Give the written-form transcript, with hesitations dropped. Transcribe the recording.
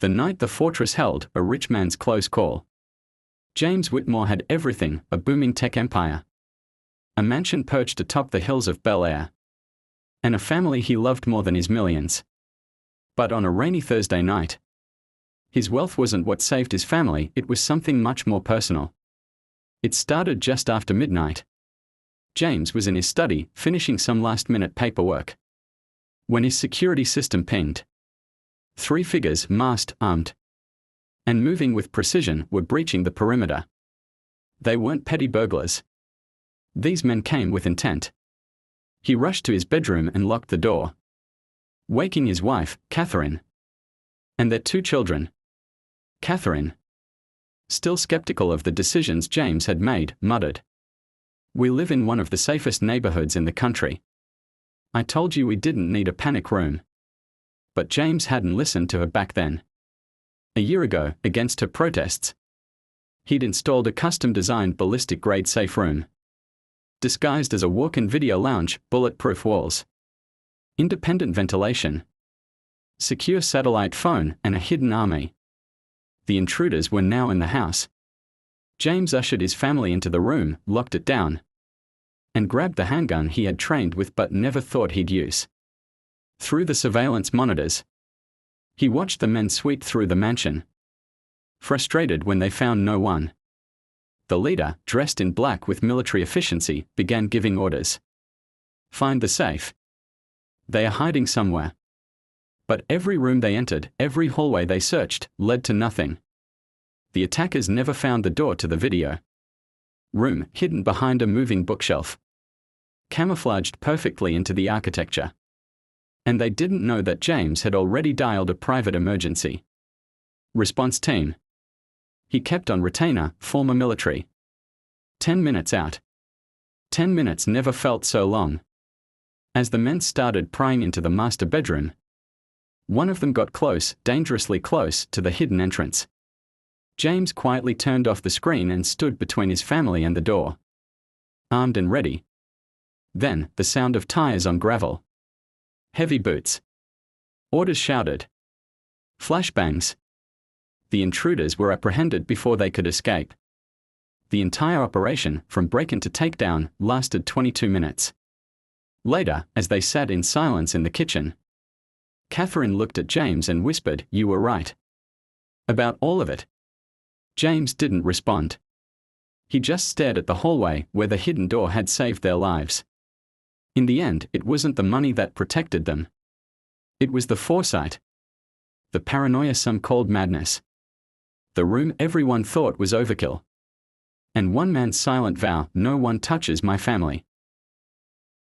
The night the fortress held a rich man's close call. James Whitmore had everything: a booming tech empire, a mansion perched atop the hills of Bel Air, and a family he loved more than his millions. But on a rainy Thursday night, his wealth wasn't what saved his family, it was something much more personal. It started just after midnight. James was in his study, finishing some last-minute paperwork, when his security system pinged. 3 figures, masked, armed, and moving with precision, were breaching the perimeter. They weren't petty burglars. These men came with intent. He rushed to his bedroom and locked the door, waking his wife, Catherine, and their 2 children. Catherine, still skeptical of the decisions James had made, muttered, "We live in one of the safest neighborhoods in the country. I told you we didn't need a panic room." But James hadn't listened to her back then. A year ago, against her protests, he'd installed a custom-designed ballistic-grade safe room, disguised as a walk-in video lounge, bulletproof walls, independent ventilation, secure satellite phone, and a hidden army. The intruders were now in the house. James ushered his family into the room, locked it down, and grabbed the handgun he had trained with but never thought he'd use. Through the surveillance monitors, he watched the men sweep through the mansion, frustrated when they found no one. The leader, dressed in black with military efficiency, began giving orders. "Find the safe. They are hiding somewhere." But every room they entered, every hallway they searched, led to nothing. The attackers never found the door to the video room, hidden behind a moving bookshelf, camouflaged perfectly into the architecture. And they didn't know that James had already dialed a private emergency response team. He kept on retainer, former military. 10 minutes out. 10 minutes never felt so long. As the men started prying into the master bedroom, one of them got close, dangerously close, to the hidden entrance. James quietly turned off the screen and stood between his family and the door, armed and ready. Then, the sound of tires on gravel. Heavy boots. Orders shouted. Flashbangs. The intruders were apprehended before they could escape. The entire operation, from break-in to takedown, lasted 22 minutes. Later, as they sat in silence in the kitchen, Catherine looked at James and whispered, "You were right about all of it." James didn't respond. He just stared at the hallway where the hidden door had saved their lives. In the end, it wasn't the money that protected them. It was the foresight. The paranoia some called madness. The room everyone thought was overkill. And one man's silent vow, "No one touches my family."